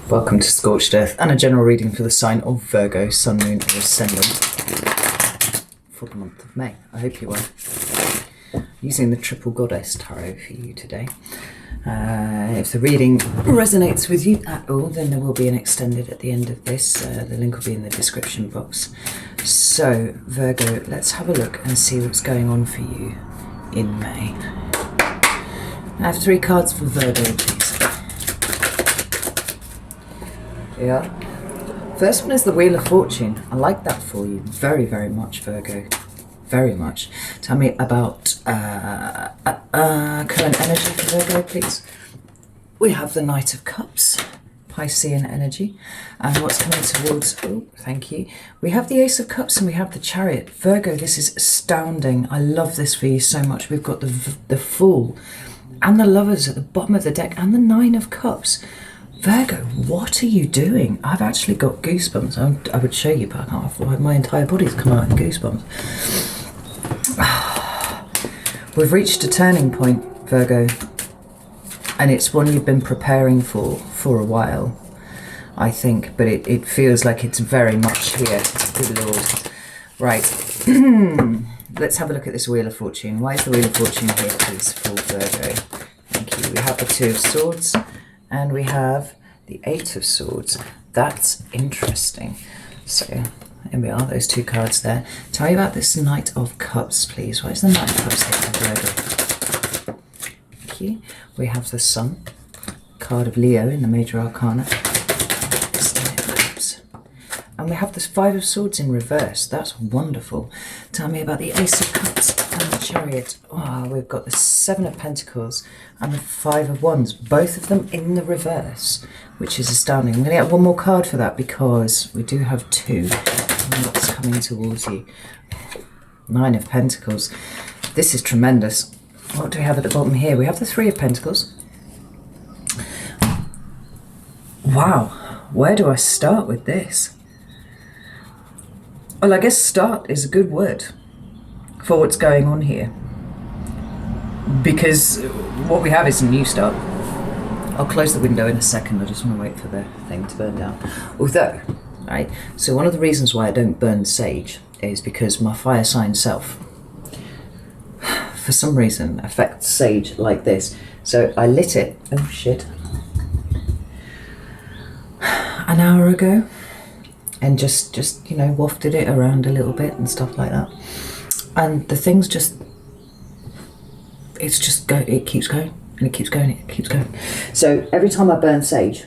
Welcome to Scorched Earth and a general reading for the sign of Virgo, Sun, Moon or Ascendant for the month of May. I hope you are. Using the Triple Goddess Tarot for you today. If the reading resonates with you at all, then there will be an extended at the end of this. The link will be in the description box. So, Virgo, let's have a look and see what's going on for you in May. I have 3 cards for Virgo, please. Yeah. First one is the Wheel of Fortune. I like that for you very, very much, Virgo. Very much. Tell me about current energy for Virgo, please. We have the Knight of Cups, Piscean energy. And what's coming towards... Oh, thank you. We have the Ace of Cups and we have the Chariot. Virgo, this is astounding. I love this for you so much. We've got the Fool and the Lovers at the bottom of the deck and the 9 of Cups. Virgo, what are you doing? I've actually got goosebumps. I would show you, but I can't. My entire body's come out in goosebumps. We've reached a turning point, Virgo, and it's one you've been preparing for a while, I think, but it feels like it's very much here. Good Lord. Right. Let's have a look at this Wheel of Fortune. Why is the Wheel of Fortune here, please, for Virgo? Thank you. We have the 2 of Swords. And we have the 8 of Swords. That's interesting. So, here we are, those 2 cards there. Tell me about this Knight of Cups, please. Why is the Knight of Cups here for Virgo? Thank you. We have the Sun, card of Leo in the Major Arcana. This Knight of Cups. And we have this 5 of Swords in reverse. That's wonderful. Tell me about the Ace of Cups and the Chariot. Oh, we've got the 7 of Pentacles and the 5 of Wands, both of them in the reverse, which is astounding. I'm going to get one more card for that because we do have 2. What's coming towards you? 9 of Pentacles. This is tremendous. What do we have at the bottom here? We have the 3 of Pentacles. Wow, where do I start with this? Well, I guess start is a good word for what's going on here. Because what we have is a new start. I'll close the window in a second. I just want to wait for the thing to burn down. Although, right, so one of the reasons why I don't burn sage is because my fire sign self, for some reason, affects sage like this. So I lit it, oh shit, an hour ago. And just you know, wafted it around a little bit and stuff like that. And the thing's just, it keeps going, and it keeps going, it keeps going. So every time I burn sage,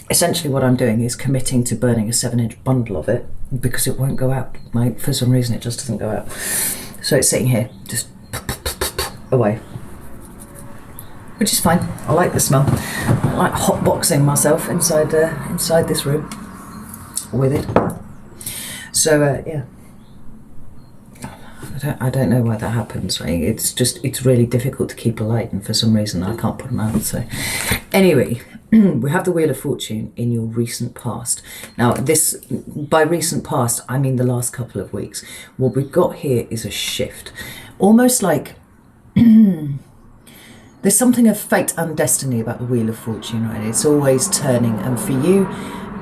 essentially what I'm doing is committing to burning a 7-inch bundle of it because it won't go out. Right? For some reason it just doesn't go out. So it's sitting here, just away. Which is fine. I like the smell. I like hotboxing myself inside this room with it. So yeah, I don't know why that happens, right? It's really difficult to keep a light, and for some reason I can't put them out. So anyway, we have the Wheel of Fortune in your recent past. Now this, by recent past, I mean the last couple of weeks. What we've got here is a shift, almost like there's something of fate and destiny about the Wheel of Fortune, right? It's always turning, and for you,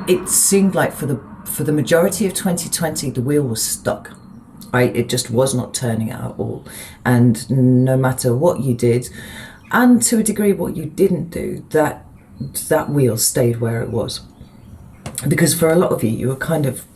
it seemed like for the majority of 2020, the wheel was stuck. Right? It just was not turning at all. And no matter what you did, and to a degree what you didn't do, that wheel stayed where it was. Because for a lot of you, you were kind of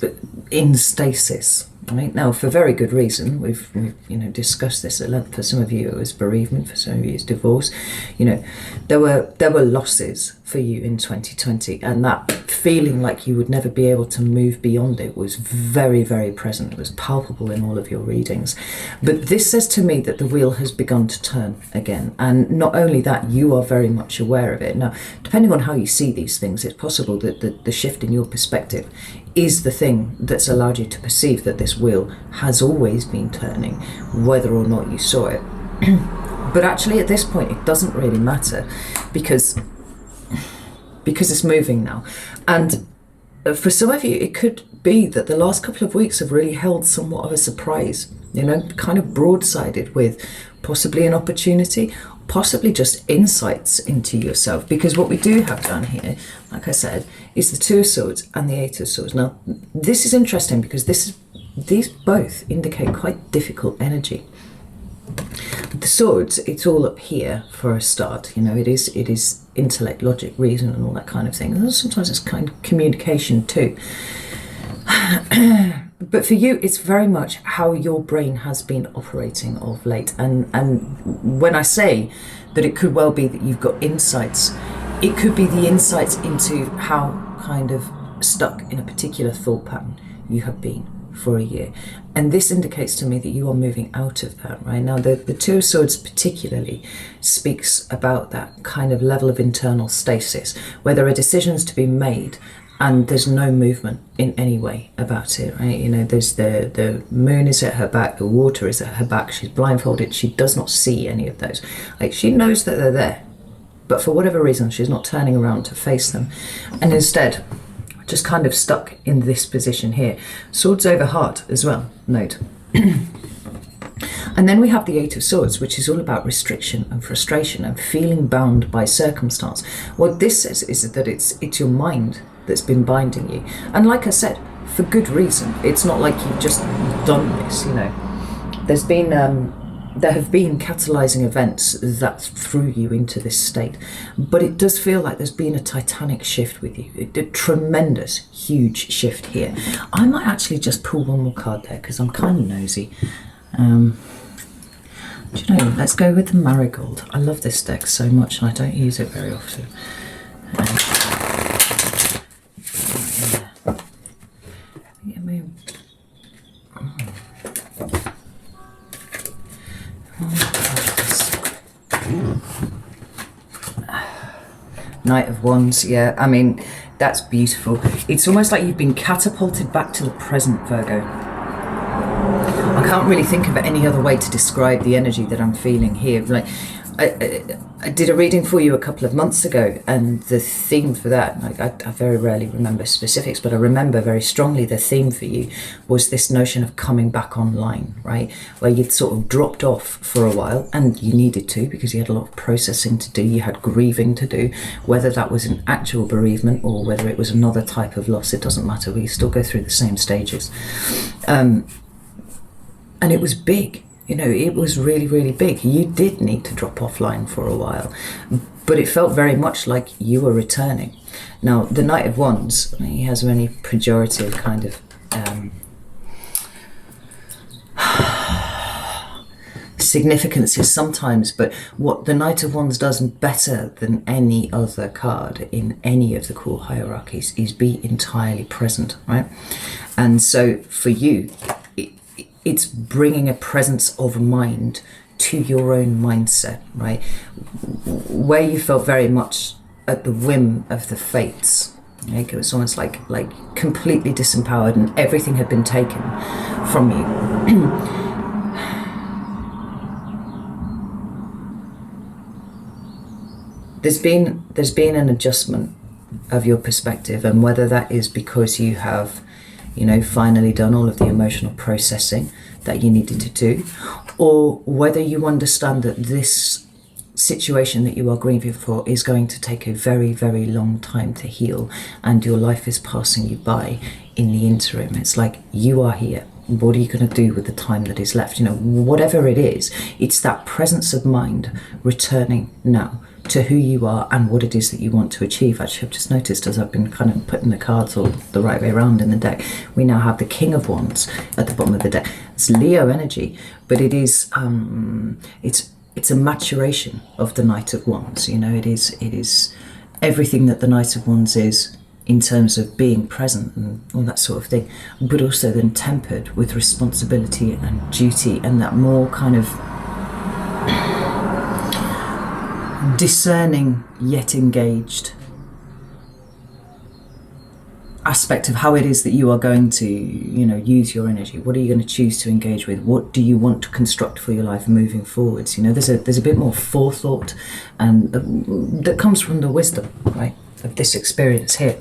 in stasis. Right? Now, for very good reason. We've you know, discussed this at length. For some of you, it was bereavement. For some of you, it's divorce. You know, there were losses for you in 2020, and that feeling like you would never be able to move beyond it was very, very present. It was palpable in all of your readings. But this says to me that the wheel has begun to turn again, and not only that, you are very much aware of it. Now, depending on how you see these things, it's possible that the shift in your perspective is the thing that's allowed you to perceive that this wheel has always been turning, whether or not you saw it. But actually at this point it doesn't really matter because it's moving now. And for some of you, it could be that the last couple of weeks have really held somewhat of a surprise, you know, kind of broadsided with possibly an opportunity, possibly just insights into yourself, because what we do have down here, like I said, is the Two of Swords and the Eight of Swords. Now, this is interesting because these both indicate quite difficult energy. The swords, it's all up here for a start. You know, it is intellect, logic, reason, and all that kind of thing. And sometimes it's kind of communication too. But for you, it's very much how your brain has been operating of late. And when I say that it could well be that you've got insights, it could be the insights into how kind of stuck in a particular thought pattern you have been for a year. And this indicates to me that you are moving out of that right now. The Two of Swords particularly speaks about that kind of level of internal stasis, where there are decisions to be made and there's no movement in any way about it, right? You know, there's the moon is at her back, the water is at her back, she's blindfolded, she does not see any of those. Like, she knows that they're there, but for whatever reason, she's not turning around to face them. And instead, just kind of stuck in this position here. Swords over heart as well, note. And then we have the Eight of Swords, which is all about restriction and frustration and feeling bound by circumstance. What this says is that it's your mind that's been binding you. And like I said, for good reason. It's not like you've just done this, you know. There have been catalyzing events that threw you into this state, but it does feel like there's been a titanic shift with you, a tremendous, huge shift here. I might actually just pull one more card there because I'm kind of nosy. Do you know, let's go with the Marigold. I love this deck so much and I don't use it very often. Knight of Wands, yeah, I mean, that's beautiful. It's almost like you've been catapulted back to the present, Virgo. I can't really think of any other way to describe the energy that I'm feeling here. Like, I did a reading for you a couple of months ago, and the theme for that, like, I very rarely remember specifics, but I remember very strongly the theme for you was this notion of coming back online, right? Where you'd sort of dropped off for a while, and you needed to because you had a lot of processing to do, you had grieving to do, whether that was an actual bereavement or whether it was another type of loss, it doesn't matter, we still go through the same stages. And it was big. You know, it was really, really big. You did need to drop offline for a while, but it felt very much like you were returning. Now, the Knight of Wands, I mean, he has many pejorative kind of significances sometimes, but what the Knight of Wands does better than any other card in any of the core hierarchies is be entirely present, right? And so for you, it's bringing a presence of mind to your own mindset, right? Where you felt very much at the whim of the fates. Like, it was almost like completely disempowered and everything had been taken from you. There's been an adjustment of your perspective, and whether that is because you have, you know, finally done all of the emotional processing that you needed to do, or whether you understand that this situation that you are grieving for is going to take a very, very long time to heal, and your life is passing you by in the interim. It's like, you are here. What are you going to do with the time that is left? You know, whatever it is, it's that presence of mind returning now to who you are and what it is that you want to achieve. Actually, I've just noticed as I've been kind of putting the cards all the right way around in the deck, we now have the King of Wands at the bottom of the deck. It's Leo energy, but it is it's a maturation of the Knight of Wands. You know, it is everything that the Knight of Wands is in terms of being present and all that sort of thing, but also then tempered with responsibility and duty and that more kind of discerning yet engaged aspect of how it is that you are going to, you know, use your energy. What are you going to choose to engage with? What do you want to construct for your life moving forwards? You know, there's a bit more forethought and that comes from the wisdom, right, of this experience here.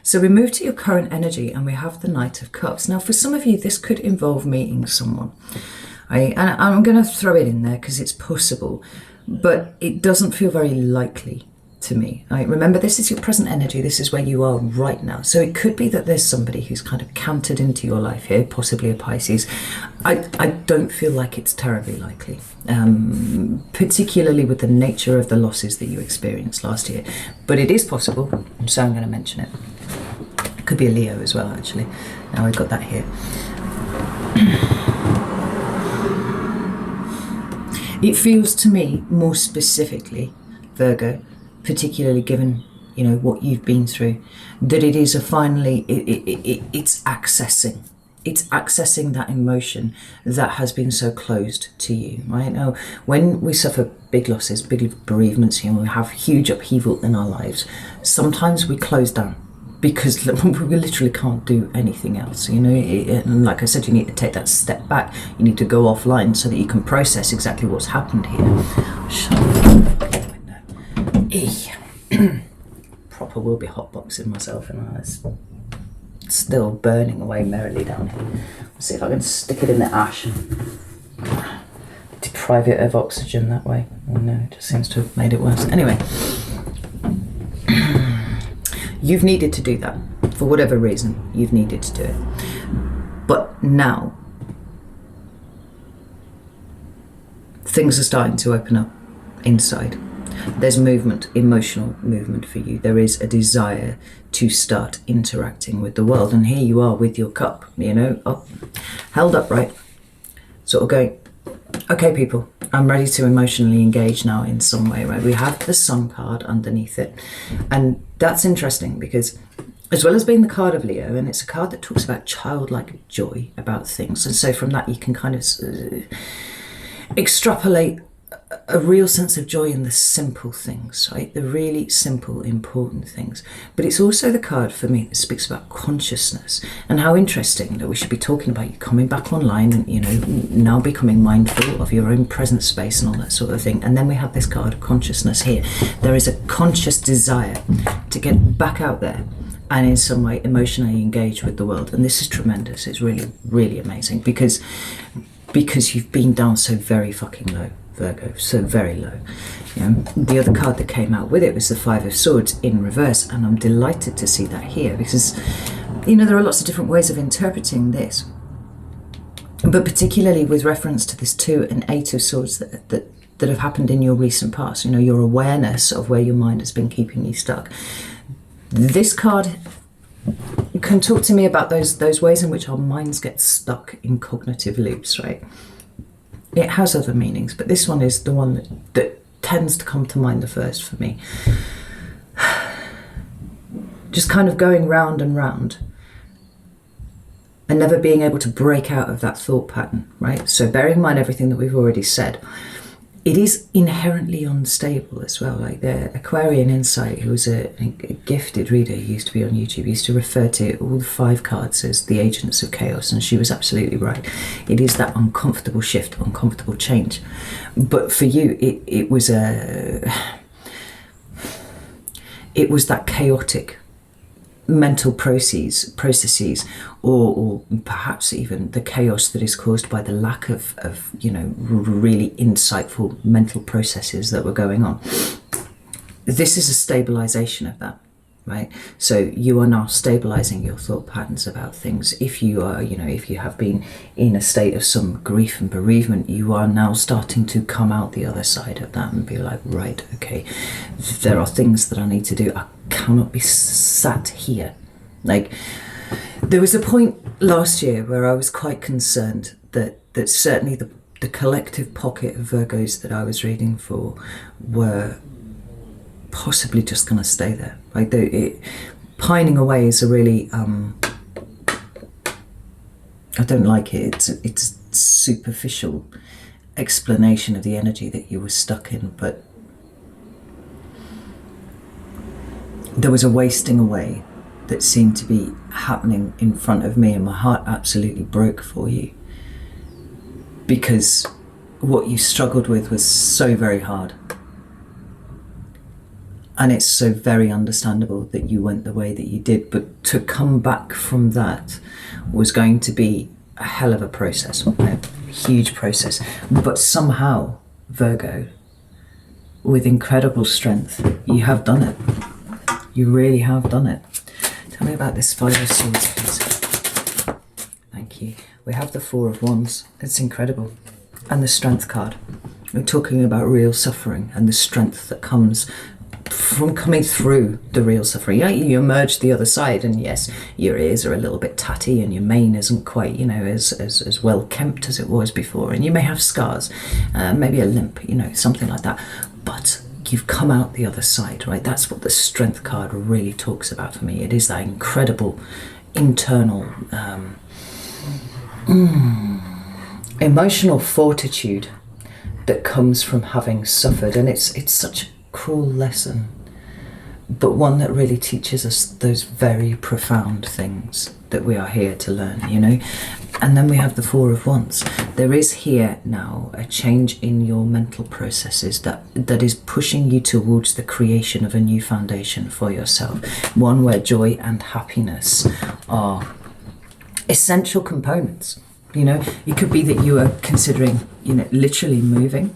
So we move to your current energy and we have the Knight of Cups. Now, for some of you, this could involve meeting someone. And I'm going to throw it in there because it's possible, but it doesn't feel very likely to me. Remember, this is your present energy. This is where you are right now. So it could be that there's somebody who's kind of cantered into your life here, possibly a Pisces. I don't feel like it's terribly likely, particularly with the nature of the losses that you experienced last year. But it is possible, so I'm going to mention it. It could be a Leo as well, actually. Now I've got that here. It feels to me, more specifically, Virgo, particularly given, you know, what you've been through, that it is it's accessing that emotion that has been so closed to you, right? Now, when we suffer big losses, big bereavements, you know, we have huge upheaval in our lives, sometimes we close down because we literally can't do anything else, you know. And like I said, you need to take that step back. You need to go offline so that you can process exactly what's happened here. Shut up. Proper will be hotboxing myself, and it's still burning away merrily down here. Let's see if I can stick it in the ash and deprive it of oxygen that way. Oh no, it just seems to have made it worse. Anyway. You've needed to do that. For whatever reason, you've needed to do it. But now, things are starting to open up inside. There's movement, emotional movement for you. There is a desire to start interacting with the world. And here you are with your cup, you know, up, held upright, sort of going, okay, people, I'm ready to emotionally engage now in some way, right? We have the Sun card underneath it. And that's interesting because as well as being the card of Leo, and it's a card that talks about childlike joy about things. And so from that, you can kind of extrapolate a real sense of joy in the simple things, right? The really simple, important things. But it's also the card for me that speaks about consciousness, and how interesting that we should be talking about you coming back online and, you know, now becoming mindful of your own present space and all that sort of thing. And then we have this card of consciousness here. There is a conscious desire to get back out there and in some way emotionally engage with the world. And this is tremendous. It's really, really amazing because you've been down so very fucking low, Virgo, so very low. You know, the other card that came out with it was the Five of Swords in reverse, and I'm delighted to see that here because, you know, there are lots of different ways of interpreting this, but particularly with reference to this 2 and 8 of Swords that have happened in your recent past, you know, your awareness of where your mind has been keeping you stuck. This card can talk to me about those ways in which our minds get stuck in cognitive loops, right? It has other meanings, but this one is the one that tends to come to mind the first for me. Just kind of going round and round and never being able to break out of that thought pattern, right? So bearing in mind everything that we've already said, it is inherently unstable as well. Like the Aquarian Insight, who was a gifted reader who used to be on YouTube, used to refer to all the 5 cards as the agents of chaos, and she was absolutely right. It is that uncomfortable shift, uncomfortable change. But for you, it was that chaotic mental processes or perhaps even the chaos that is caused by the lack of you know, really insightful mental processes that were going on. This is a stabilization of that, right? So you are now stabilizing your thought patterns about things. If you are, you know, if you have been in a state of some grief and bereavement, you are now starting to come out the other side of that and be like, right, okay, there are things that I need to do. I cannot be sat here. Like, there was a point last year where I was quite concerned that certainly the collective pocket of Virgos that I was reading for were possibly just going to stay there. Like, pining away is a really I don't like it. It's a superficial explanation of the energy that you were stuck in, but there was a wasting away that seemed to be happening in front of me, and my heart absolutely broke for you because what you struggled with was so very hard. And it's so very understandable that you went the way that you did, but to come back from that was going to be a hell of a process. huge process. But somehow, Virgo, with incredible strength, you have done it. You really have done it. Tell me about this Five of Swords, please. Thank you. We have the Four of Wands. It's incredible. And the Strength card. We're talking about real suffering and the strength that comes from coming through the real suffering. Yeah, you emerge the other side, and yes, your ears are a little bit tatty and your mane isn't quite, you know, as well kempt as it was before, and you may have scars, maybe a limp, you know, something like that, but you've come out the other side, right? That's what the Strength card really talks about for me. It is that incredible internal emotional fortitude that comes from having suffered, and it's such a cruel lesson, but one that really teaches us those very profound things that we are here to learn, you know. And then we have the Four of Wands. There is here now a change in your mental processes that is pushing you towards the creation of a new foundation for yourself, one where joy and happiness are essential components. You know, it could be that you are considering, you know, literally moving,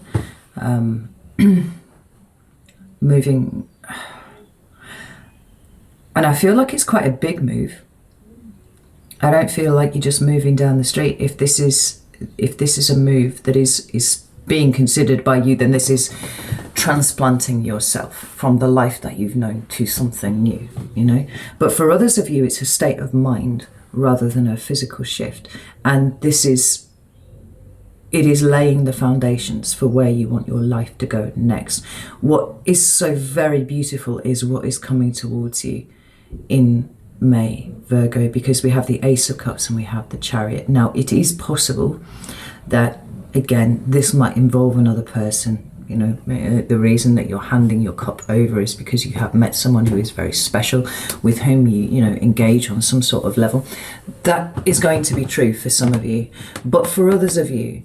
moving, and I feel like it's quite a big move. I don't feel like you're just moving down the street. If this is a move that is being considered by you, then this is transplanting yourself from the life that you've known to something new, you know. But for others of you, it's a state of mind rather than a physical shift, and it is laying the foundations for where you want your life to go next. What is so very beautiful is what is coming towards you in May, Virgo, because we have the Ace of Cups and we have the Chariot. Now, it is possible that, again, this might involve another person. You know, the reason that you're handing your cup over is because you have met someone who is very special, with whom you know, engage on some sort of level. That is going to be true for some of you. But for others of you,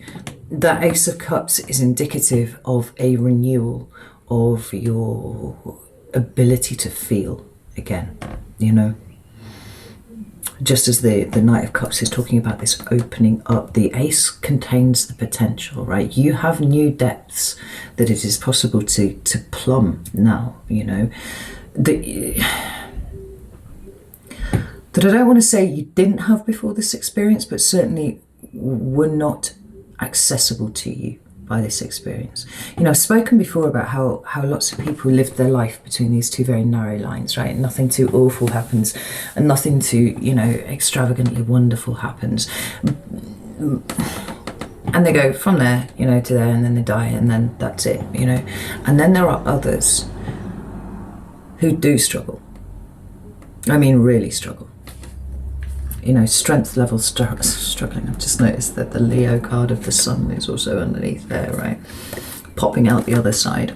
that Ace of Cups is indicative of a renewal of your ability to feel again, you know. Just as the Knight of Cups is talking about this opening up, the Ace contains the potential, right? You have new depths that it is possible to plumb now, you know. That I don't want to say you didn't have before this experience, but certainly were not accessible to you by this experience. You know, I've spoken before about how lots of people lived their life between these two very narrow lines, right? Nothing too awful happens and nothing too, you know, extravagantly wonderful happens. And they go from there, you know, to there, and then they die, and then that's it, you know. And then there are others who do struggle. I mean, really struggle. You know, strength level struggling. I've just noticed that the Leo card of the Sun is also underneath there, right? Popping out the other side.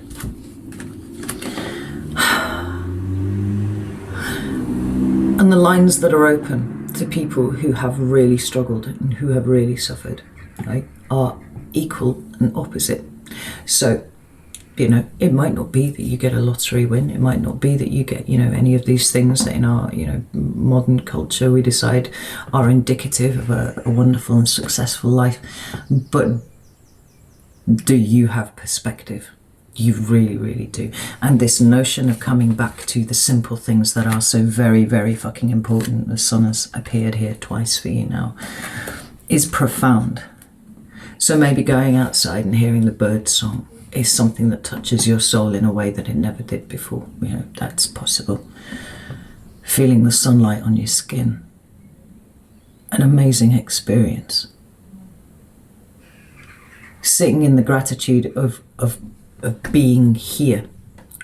And the lines that are open to people who have really struggled and who have really suffered, right, are equal and opposite. So, you know, it might not be that you get a lottery win. It might not be that you get, you know, any of these things that in our, you know, modern culture we decide are indicative of a wonderful and successful life. But do you have perspective? You really, really do. And this notion of coming back to the simple things that are so very, very fucking important, the Sun has appeared here twice for you now, is profound. So maybe going outside and hearing the bird song is something that touches your soul in a way that it never did before. You know, that's possible. Feeling the sunlight on your skin. An amazing experience. Sitting in the gratitude of being here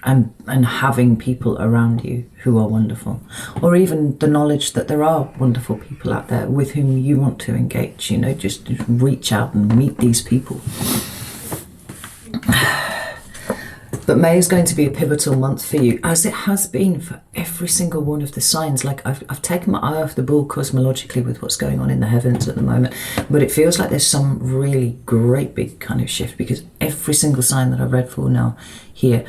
and having people around you who are wonderful. Or even the knowledge that there are wonderful people out there with whom you want to engage, you know, just reach out and meet these people. But May is going to be a pivotal month for you, as it has been for every single one of the signs. Like I've taken my eye off the ball cosmologically with what's going on in the heavens at the moment, but it feels like there's some really great big kind of shift, because every single sign that I've read for now here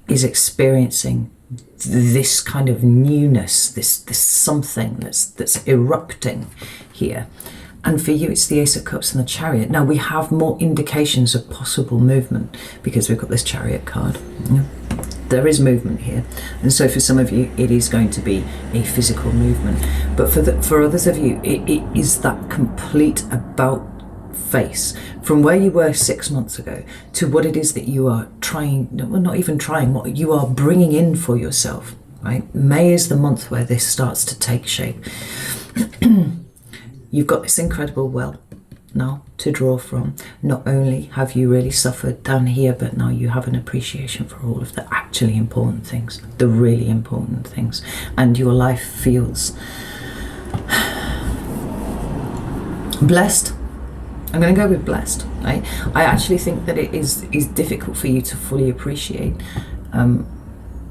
is experiencing this kind of newness, this something that's erupting here. And for you, it's the Ace of Cups and the Chariot. Now, we have more indications of possible movement because we've got this Chariot card. Yeah. There is movement here. And so for some of you, it is going to be a physical movement. But for others of you, it is that complete about face from where you were 6 months ago to what it is that you are trying, well, not even trying, what you are bringing in for yourself, right? May is the month where this starts to take shape. You've got this incredible well now to draw from. Not only have you really suffered down here, but now you have an appreciation for all of the actually important things, the really important things, and your life feels blessed. I'm going to go with blessed. Right? I actually think that it is difficult for you to fully appreciate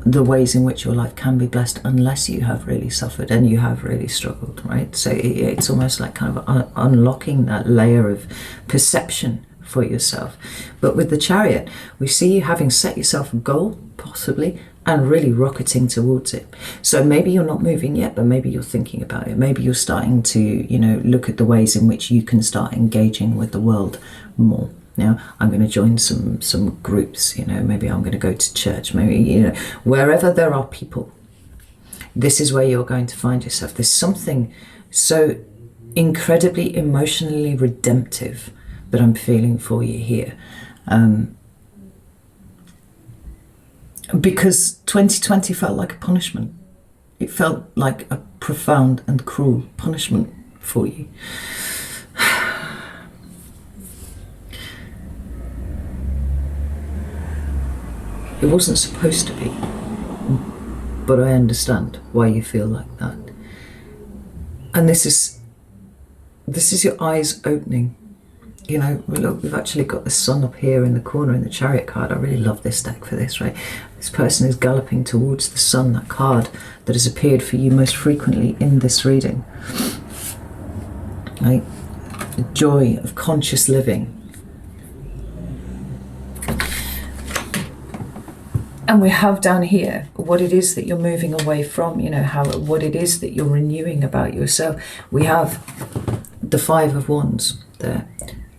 the ways in which your life can be blessed unless you have really suffered and you have really struggled, right? So it's almost like kind of unlocking that layer of perception for yourself. But with the Chariot, we see you having set yourself a goal, possibly, and really rocketing towards it. So maybe you're not moving yet, but maybe you're thinking about it. Maybe you're starting to, you know, look at the ways in which you can start engaging with the world more. Now, I'm going to join some groups, you know, maybe I'm going to go to church, maybe, you know, wherever there are people, this is where you're going to find yourself. There's something so incredibly emotionally redemptive that I'm feeling for you here. Because 2020 felt like a punishment. It felt like a profound and cruel punishment for you. It wasn't supposed to be, but I understand why you feel like that. And this is your eyes opening. You know, look, we've actually got the sun up here in the corner in the Chariot card. I really love this deck for this, right? This person is galloping towards the sun, that card that has appeared for you most frequently in this reading. Right? The joy of conscious living. And we have down here what it is that you're moving away from, you know, what it is that you're renewing about yourself. We have the Five of Wands there,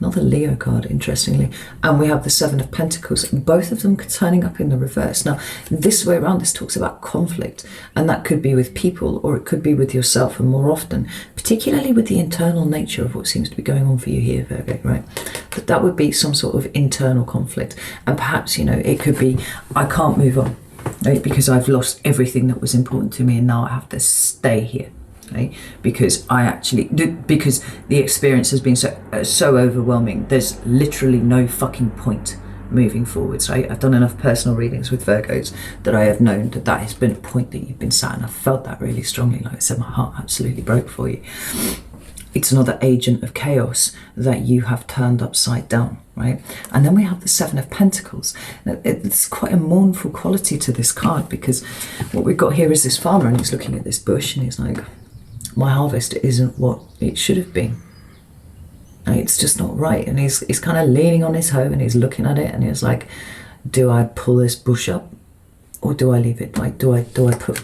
another Leo card, interestingly, and we have the Seven of Pentacles, both of them turning up in the reverse. Now, this way around, this talks about conflict, and that could be with people or it could be with yourself, and more often, particularly with the internal nature of what seems to be going on for you here, Virgo, right? But that would be some sort of internal conflict, and perhaps, you know, it could be, I can't move on, right? Because I've lost everything that was important to me and now I have to stay here. Okay? Because the experience has been so overwhelming, there's literally no fucking point moving forwards. Right? I've done enough personal readings with Virgos that I have known that has been a point that you've been sat, and I've felt that really strongly. Like I said, my heart absolutely broke for you. It's another agent of chaos that you have turned upside down, right? And then we have the Seven of Pentacles. Now, it's quite a mournful quality to this card, because what we've got here is this farmer, and he's looking at this bush and he's like, my harvest isn't what it should have been. It's just not right. And he's kind of leaning on his hoe and he's looking at it and he's like, do I pull this bush up or do I leave it? Like, do I put,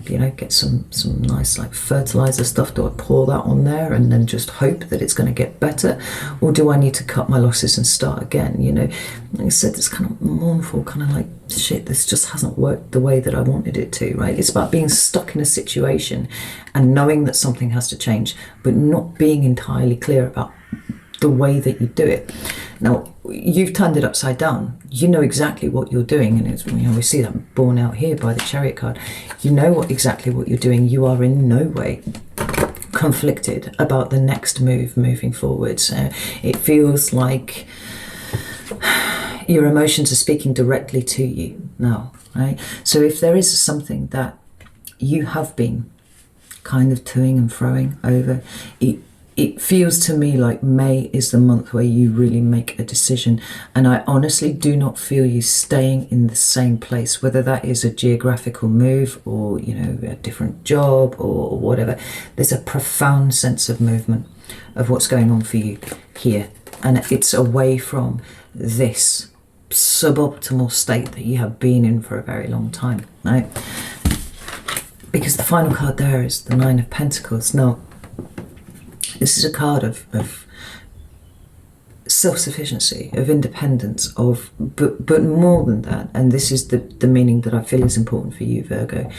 you know, get some nice like fertilizer stuff? Do I pour that on there and then just hope that it's going to get better? Or do I need to cut my losses and start again? You know, like I said, it's kind of mournful, kind of like, shit, this just hasn't worked the way that I wanted it to, right? It's about being stuck in a situation and knowing that something has to change, but not being entirely clear about the way that you do it. Now, you've turned it upside down. You know exactly what you're doing, and it's, you know, we see that borne out here by the Chariot card. You know exactly what you're doing. You are in no way conflicted about the next move moving forwards. It feels like your emotions are speaking directly to you now, right? So if there is something that you have been kind of toing and froing over, it feels to me like May is the month where you really make a decision. And I honestly do not feel you staying in the same place, whether that is a geographical move or, you know, a different job or whatever. There's a profound sense of movement of what's going on for you here. And it's away from this suboptimal state that you have been in for a very long time, right? Because the final card there is the Nine of Pentacles. Now, This is a card of self-sufficiency, of independence, but more than that, and this is the meaning that I feel is important for you, Virgo.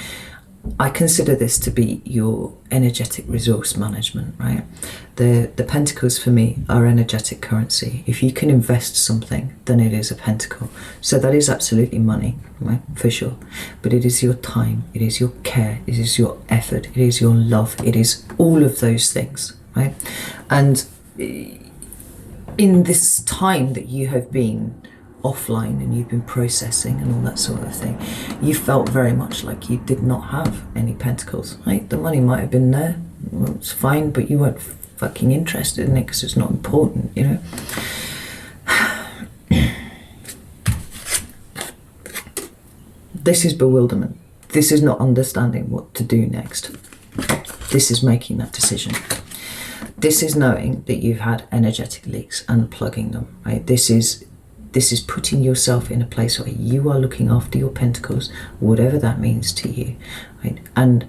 I consider this to be your energetic resource management, right? The pentacles for me are energetic currency. If you can invest something, then it is a pentacle. So that is absolutely money, right? For sure. But it is your time, it is your care, it is your effort, it is your love, it is all of those things, right? And in this time that you have been offline and you've been processing and all that sort of thing, you felt very much like you did not have any pentacles, right? The money might have been there, well, it's fine, but you weren't fucking interested in it because it's not important, you know? This is bewilderment. This is not understanding what to do next. This is making that decision. This is knowing that you've had energetic leaks and plugging them, right? This is putting yourself in a place where you are looking after your pentacles, whatever that means to you, right? And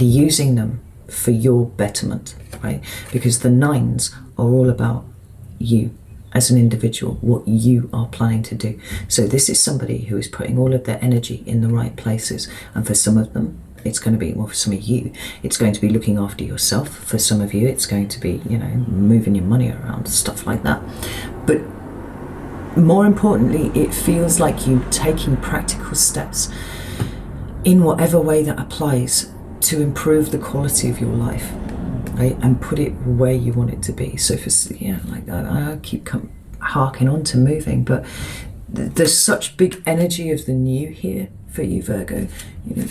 using them for your betterment, right? Because the nines are all about you as an individual, what you are planning to do. So this is somebody who is putting all of their energy in the right places. And for some of them, it's going to be, well, for some of you, it's going to be looking after yourself. For some of you, it's going to be, you know, moving your money around, stuff like that. But more importantly, it feels like you taking practical steps in whatever way that applies to improve the quality of your life, right? And put it where you want it to be. So for, yeah, like I keep harking on to moving, but there's such big energy of the new here for you, Virgo. You know,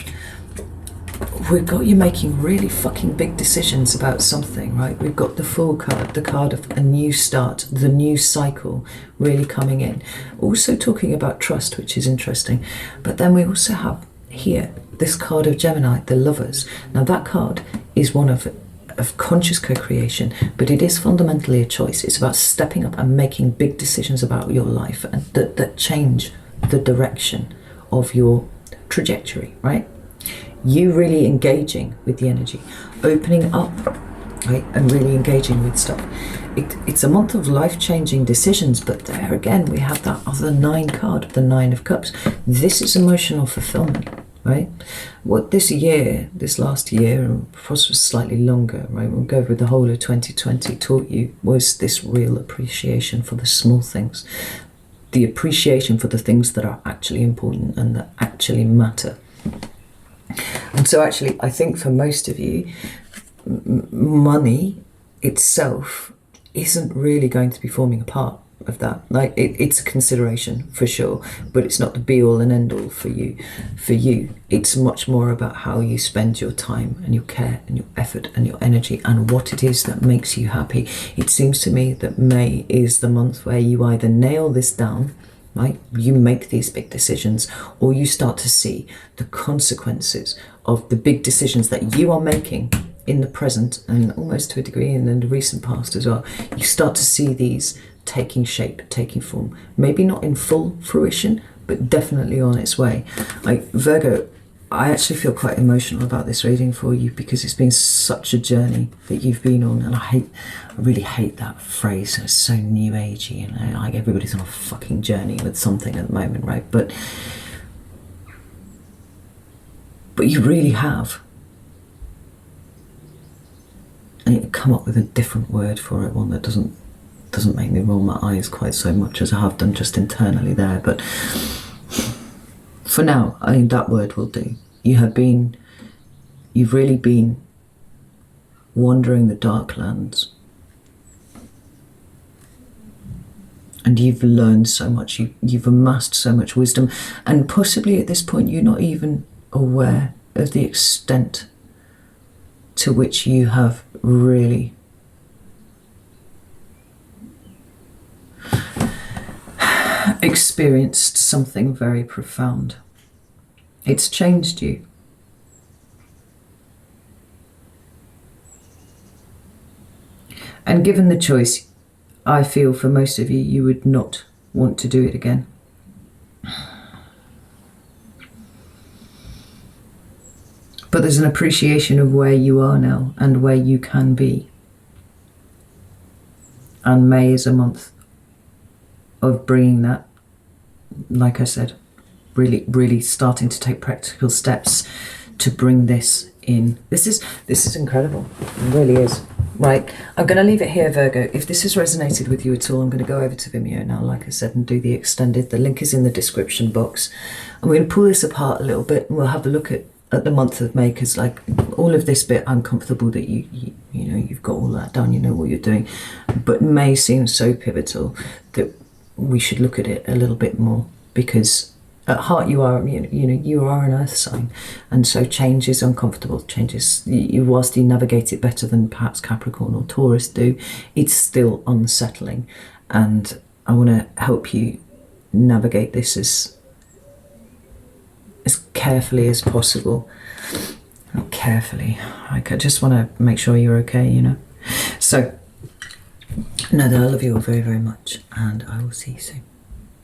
we've got you making really fucking big decisions about something, right? We've got the Fool card, the card of a new start, the new cycle really coming in. Also talking about trust, which is interesting. But then we also have here this card of Gemini, the Lovers. Now that card is one of conscious co-creation, but it is fundamentally a choice. It's about stepping up and making big decisions about your life and that change the direction of your trajectory, right? You really engaging with the energy, opening up, right, and really engaging with stuff. It's a month of life-changing decisions, but there again we have that other 9 card, the 9 of Cups. This is emotional fulfillment, right? What this last year, and possibly slightly longer, right, we'll go with the whole of 2020, taught you was this real appreciation for the small things, the appreciation for the things that are actually important and that actually matter. And so actually, I think for most of you, money itself isn't really going to be forming a part of that. Like it's a consideration for sure, but it's not the be all and end all for you. For you, it's much more about how you spend your time and your care and your effort and your energy and what it is that makes you happy. It seems to me that May is the month where you either nail this down, right? You make these big decisions, or you start to see the consequences of the big decisions that you are making in the present and almost to a degree in the recent past as well. You start to see these taking shape, taking form. Maybe not in full fruition, but definitely on its way. Like Virgo, I actually feel quite emotional about this reading for you because it's been such a journey that you've been on, and I really hate that phrase. It's so new agey, you know, like everybody's on a fucking journey with something at the moment, right? But you really have. I need to come up with a different word for it, one that doesn't make me roll my eyes quite so much as I have done just internally there, but for now, I think that word will do. You've really been wandering the dark lands, and you've learned so much, you've amassed so much wisdom, and possibly at this point you're not even aware of the extent to which you have really experienced something very profound. It's changed you. And given the choice, I feel for most of you, you would not want to do it again. But there's an appreciation of where you are now and where you can be. And May is a month of bringing that, like I said, really starting to take practical steps to bring this in. This is incredible. It really is. Right, I'm going to leave it here, Virgo. If this has resonated with you at all, I'm going to go over to Vimeo now, like I said, and do the extended. The link is in the description box. And we're going to pull this apart a little bit, and we'll have a look at the month of May, because like all of this bit, I'm comfortable that you know, you've got all that done, you know what you're doing. But May seems so pivotal that we should look at it a little bit more, because at heart you are, you know, you are an earth sign, and so change is uncomfortable. Change is, whilst you navigate it better than perhaps Capricorn or Taurus do, it's still unsettling. And I want to help you navigate this as carefully as possible. Not carefully, I just want to make sure you're okay, you know. So know that I love you all very, very much, and I will see you soon.